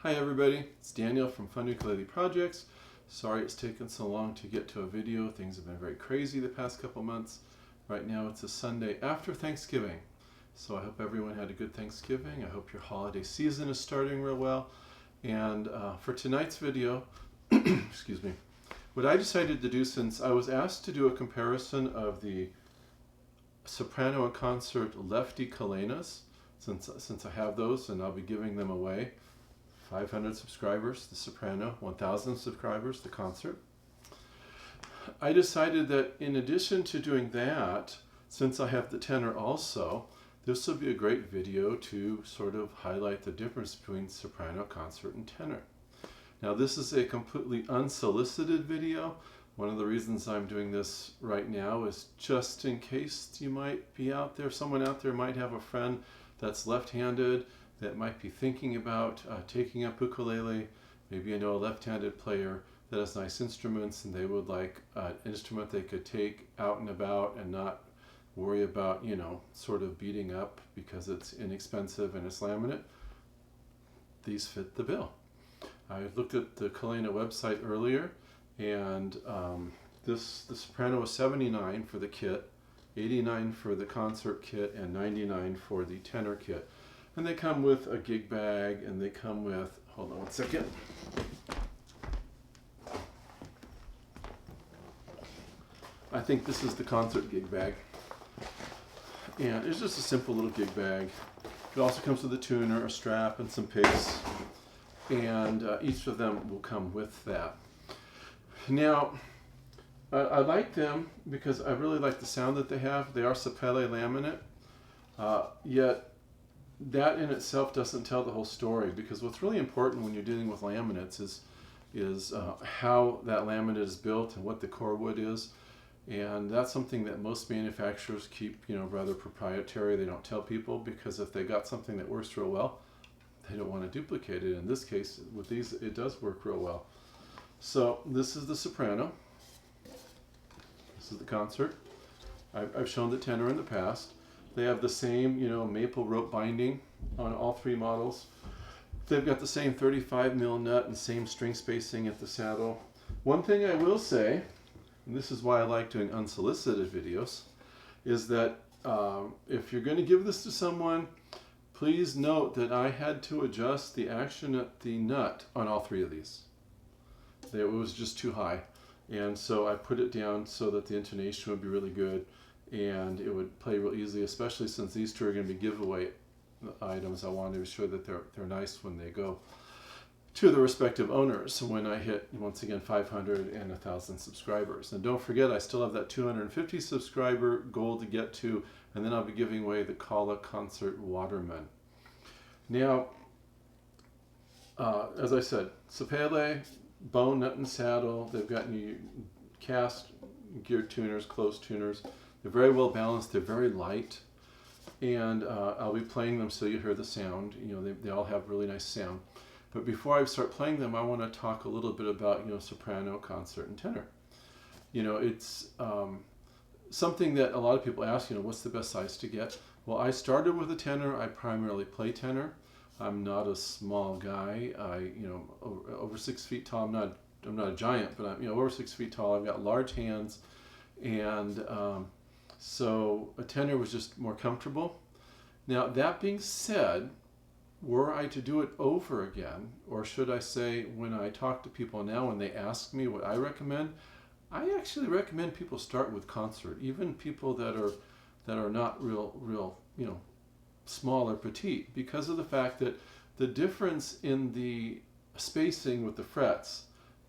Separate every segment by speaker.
Speaker 1: Hi everybody, it's Daniel from funukuleleprojects. Sorry it's taken so long to get to a video. Things have been very crazy the past couple months. Right now it's a Sunday after Thanksgiving. So I hope everyone had a good Thanksgiving. I hope your holiday season is starting real well. And for tonight's video, excuse me, what I decided to do, since I was asked to do a comparison of the Soprano and concert Lefty Kalenas, since I have those and I'll be giving them away. 500 subscribers, the Soprano, 1,000 subscribers, the concert. I decided that in addition to doing that, since I have the tenor also, this would be a great video to sort of highlight the difference between soprano, concert, and tenor. Now this is a completely unsolicited video. One of the reasons I'm doing this right now is just in case you might be out there, someone out there might have a friend that's left-handed, that might be thinking about taking up ukulele. Maybe I know a left-handed player that has nice instruments and they would like an instrument they could take out and about and not worry about, you know, sort of beating up because it's inexpensive and it's laminate. These fit the bill. I looked at the Kalena website earlier, and the Soprano was $79 for the kit, $89 for the concert kit, and $99 for the tenor kit. And they come with a gig bag, and they come with, hold on one second. I think this is the concert gig bag. And it's just a simple little gig bag. It also comes with a tuner, a strap, and some picks. And each of them will come with that. Now, I like them because I really like the sound that they have. They are sapele laminate, yet that in itself doesn't tell the whole story, because what's really important when you're dealing with laminates is how that laminate is built and what the core wood is. And that's something that most manufacturers keep, you know, rather proprietary. They don't tell people, because if they got something that works real well, they don't want to duplicate it. In this case, with these, it does work real well. So this is the Soprano. This is the concert. I've shown the tenor in the past. They have the same, you know, maple rope binding on all three models. They've got the same 35mm nut and same string spacing at the saddle. One thing I will say, and this is why I like doing unsolicited videos, is that if you're going to give this to someone, please note that I had to adjust the action at the nut on all three of these. It was just too high. And so I put it down so that the intonation would be really good and it would play real easily, especially since these two are going to be giveaway items. I wanted to be sure that they're nice when they go to the respective owners when I hit, once again, 500 and 1,000 subscribers. And don't forget, I still have that 250 subscriber goal to get to, and then I'll be giving away the Kalena Concert Waterman. Now, as I said, sapele, bone, nut, and saddle. They've got cast geared tuners, closed tuners. They're very well balanced. They're very light, and I'll be playing them so you hear the sound. You know, they all have really nice sound. But before I start playing them, I want to talk a little bit about, you know, soprano, concert, and tenor. You know, it's something that a lot of people ask. You know, what's the best size to get? Well, I started with a tenor. I primarily play tenor. I'm not a small guy. You know, over 6 feet tall. I'm not a giant, but I'm, you know, over 6 feet tall. I've got large hands, and so a tenor was just more comfortable. Now, that being said, were I to do it over again, or should I say, when I talk to people now and they ask me what I recommend, I actually recommend people start with concert. Even people that are not real, you know, small or petite, because of the fact that the difference in the spacing with the frets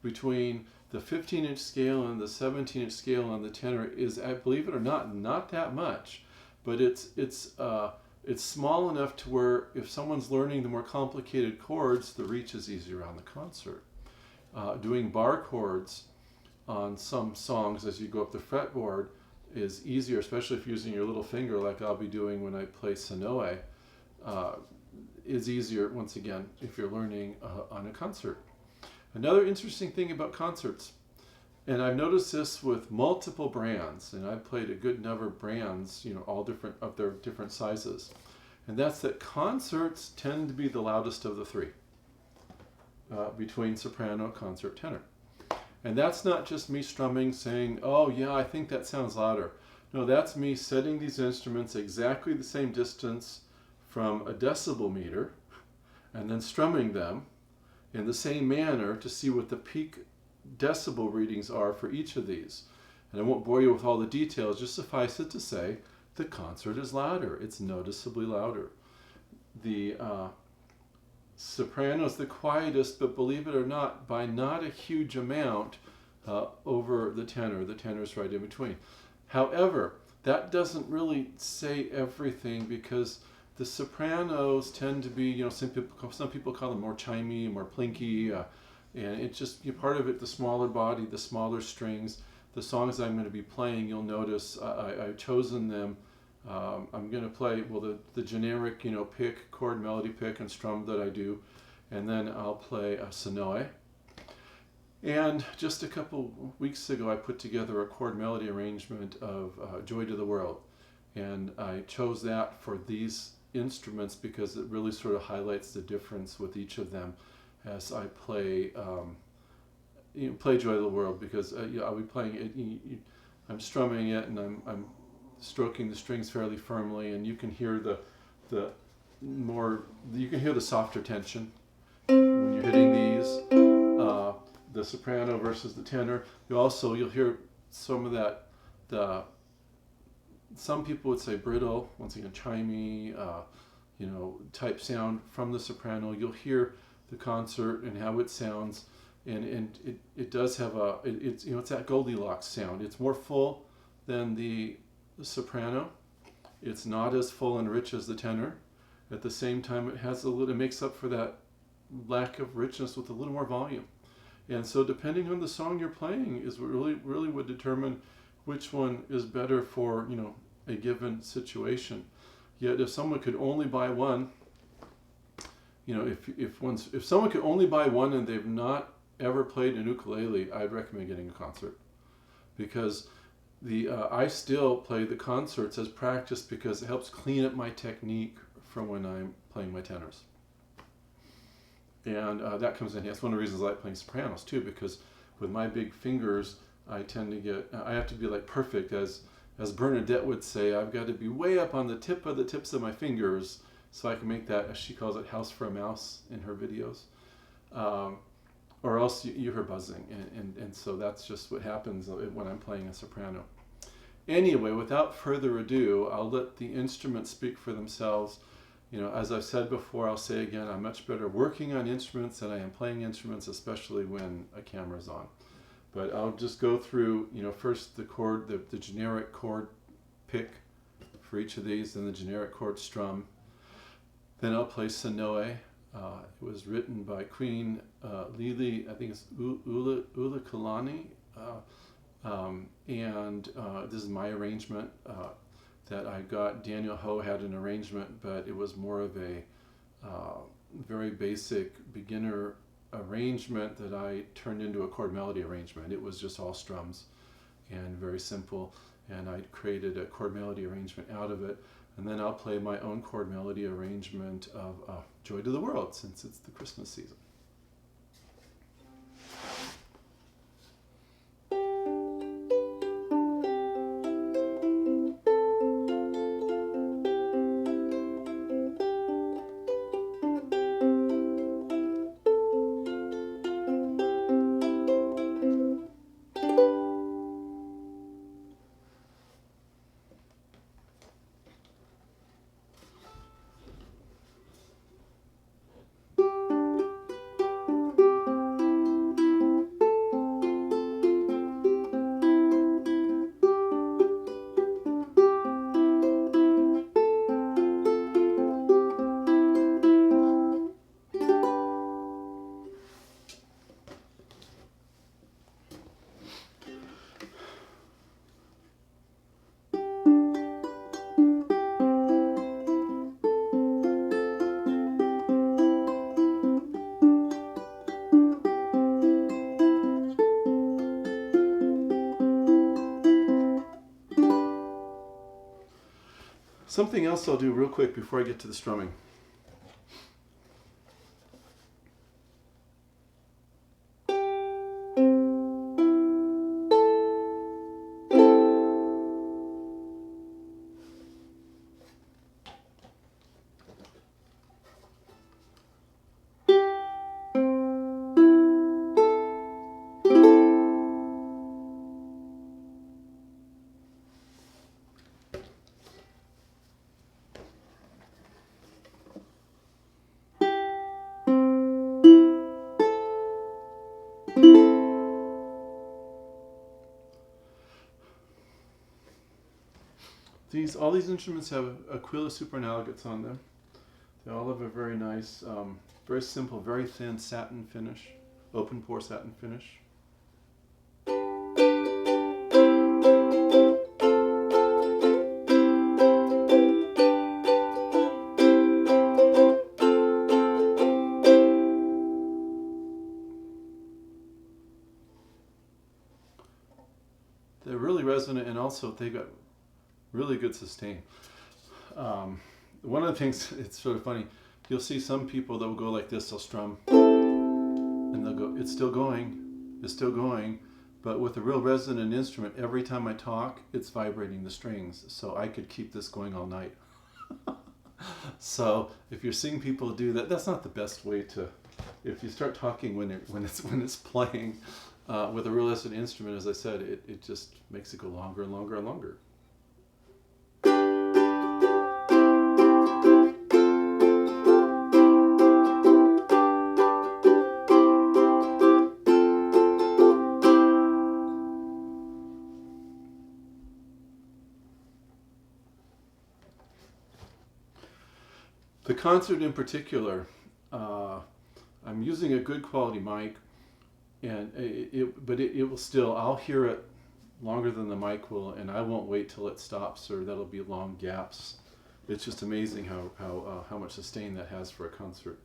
Speaker 1: between the 15-inch scale and the 17-inch scale on the tenor is, believe it or not that much, but it's small enough to where if someone's learning the more complicated chords, the reach is easier on the concert. Doing bar chords on some songs as you go up the fretboard is easier, especially if you're using your little finger like I'll be doing when I play Sonoe, is easier, once again, if you're learning on a concert. Another interesting thing about concerts, and I've noticed this with multiple brands, and I've played a good number of brands, you know, all different of their different sizes, and that's that concerts tend to be the loudest of the three. between soprano, concert, tenor. And that's not just me strumming saying, oh yeah, I think that sounds louder. No, that's me setting these instruments exactly the same distance from a decibel meter and then strumming them in the same manner to see what the peak decibel readings are for each of these. And I won't bore you with all the details, just suffice it to say the concert is louder. It's noticeably louder. The soprano is the quietest, but believe it or not, by not a huge amount over the tenor. The tenor is right in between. However, that doesn't really say everything, because the sopranos tend to be, some people call them more chimey, more plinky, and it's just part of it, the smaller body, the smaller strings. The songs I'm going to be playing, you'll notice I've chosen them. I'm going to play, the generic, pick, chord, melody pick, and strum that I do. And then I'll play a Sonoe. And just a couple weeks ago, I put together a chord melody arrangement of Joy to the World. And I chose that for these instruments because it really sort of highlights the difference with each of them as I play play Joy to the World, because I'll be playing it, I'm strumming it and I'm stroking the strings fairly firmly, and you can hear the softer tension when you're hitting these, the soprano versus the tenor. You'll hear some of that, some people would say brittle, once again chimey, type sound from the soprano. You'll hear the concert and how it sounds. And it does have it's that Goldilocks sound. It's more full than the soprano. It's not as full and rich as the tenor. At the same time, it makes up for that lack of richness with a little more volume. And so depending on the song you're playing is what really would determine which one is better for, a given situation. Yet if someone could only buy one, if someone could only buy one and they've not ever played an ukulele, I'd recommend getting a concert, because I still play the concerts as practice because it helps clean up my technique from when I'm playing my tenors. And that comes in. That's one of the reasons I like playing sopranos too, because with my big fingers, I have to be like perfect, as Bernadette would say, I've got to be way up on the tips of my fingers so I can make that, as she calls it, house for a mouse in her videos. Or else you hear buzzing, and so that's just what happens when I'm playing a soprano. Anyway, without further ado, I'll let the instruments speak for themselves. As I've said before, I'll say again, I'm much better working on instruments than I am playing instruments, especially when a camera's on. But I'll just go through, first the chord, the generic chord pick for each of these, then the generic chord strum. Then I'll play Sonoe. It was written by Queen Lili, I think it's Ukuleles, and this is my arrangement that I got. Daniel Ho had an arrangement, but it was more of a very basic beginner arrangement that I turned into a chord melody arrangement. It was just all strums and very simple, and I created a chord melody arrangement out of it. And then I'll play my own chord melody arrangement of Joy to the World, since it's the Christmas season. Something else I'll do real quick before I get to the strumming. all these instruments have Aquila superanalogates on them. They all have a very nice, very simple, very thin satin finish, open pore satin finish. They're really resonant, and also they got really good sustain. One of the things, it's sort of funny, you'll see some people that will go like this, they'll strum, and they'll go, it's still going, but with a real resonant instrument, every time I talk, it's vibrating the strings, so I could keep this going all night. So if you're seeing people do that, that's not the best way to, if you start talking when it's playing, with a real resonant instrument, as I said, it just makes it go longer and longer and longer. The concert in particular, I'm using a good quality mic, and it will still, I'll hear it longer than the mic will, and I won't wait till it stops, or that'll be long gaps. It's just amazing how much sustain that has for a concert.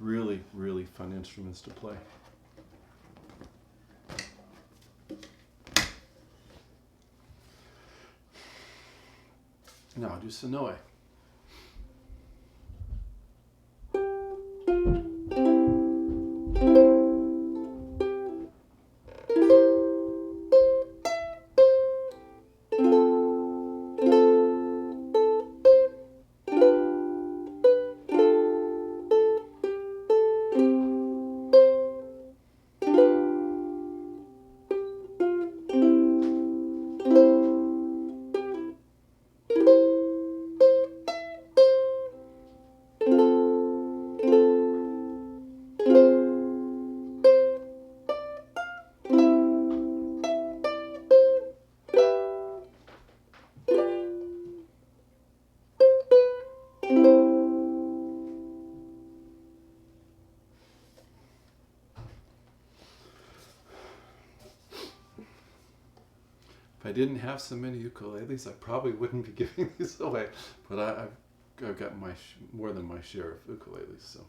Speaker 1: Really, really fun instruments to play. Now I'll do Sonoe. If I didn't have so many ukuleles, I probably wouldn't be giving these away. But I've got more than my share of ukuleles. So.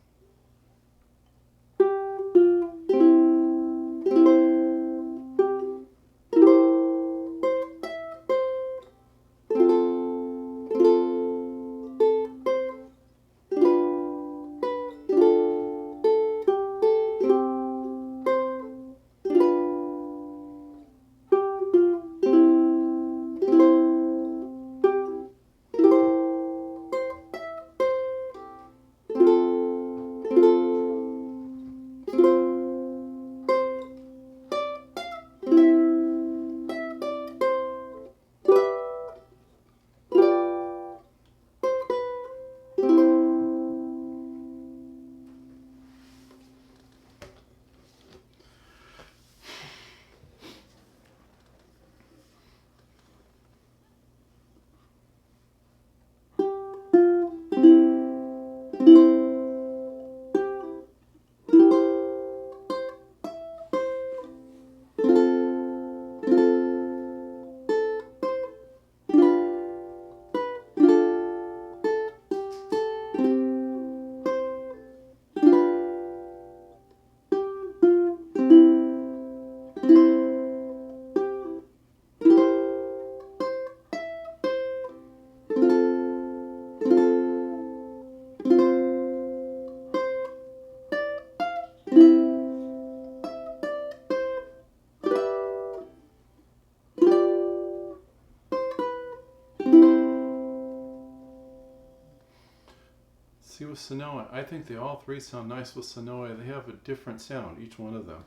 Speaker 1: See, with Sonoe, I think they all three sound nice with Sonoe. They have a different sound, each one of them.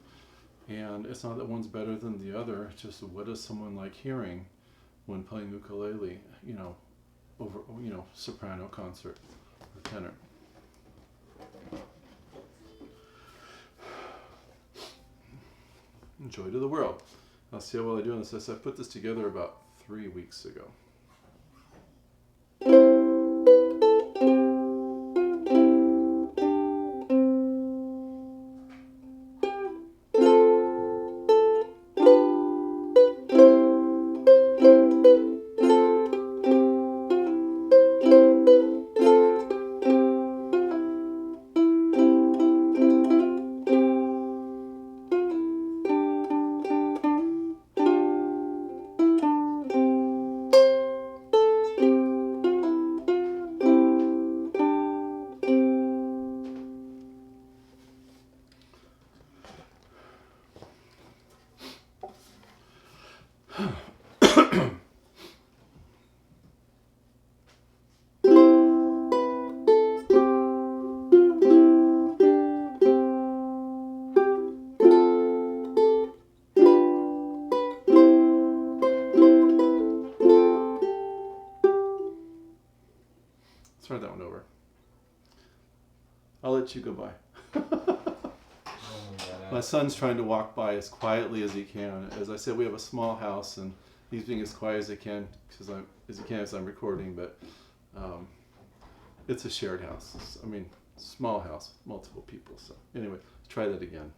Speaker 1: And it's not that one's better than the other. It's just, what does someone like hearing when playing ukulele, over, soprano concert or tenor. Joy to the world. I'll see how well I do on this. I put this together about 3 weeks ago. Start that one over. I'll let you go by. My son's trying to walk by as quietly as he can. As I said, we have a small house, and he's being as quiet as he can as I'm recording. But it's a shared house. I mean, small house, multiple people. So anyway, let's try that again.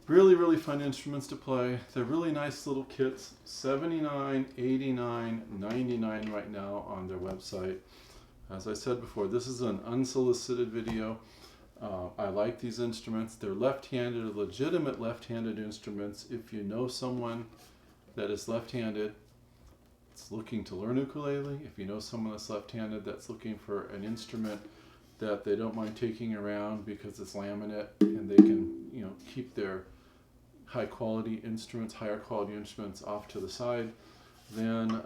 Speaker 1: Really, really fun instruments to play. They're really nice little kits. $79, $89, $99 right now on their website. As I said before, this is an unsolicited video. I like these instruments. They're left-handed, legitimate left-handed instruments. If you know someone that is left-handed that's looking to learn ukulele, if you know someone that's left-handed that's looking for an instrument that they don't mind taking around because it's laminate and they can, keep their higher quality instruments off to the side, then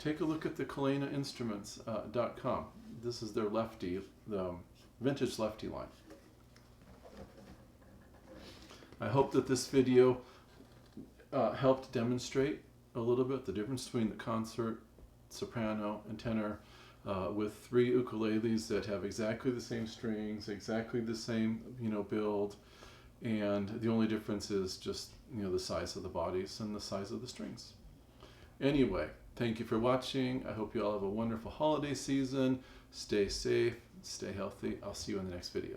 Speaker 1: take a look at the KalenaInstruments.com. This is their Lefty, the Vintage Lefty line. I hope that this video helped demonstrate a little bit the difference between the concert, soprano, and tenor with 3 ukuleles that have exactly the same strings, exactly the same build, and the only difference is just the size of the bodies and the size of the strings. Anyway, thank you for watching. I hope you all have a wonderful holiday season. Stay safe, stay healthy. I'll see you in the next video.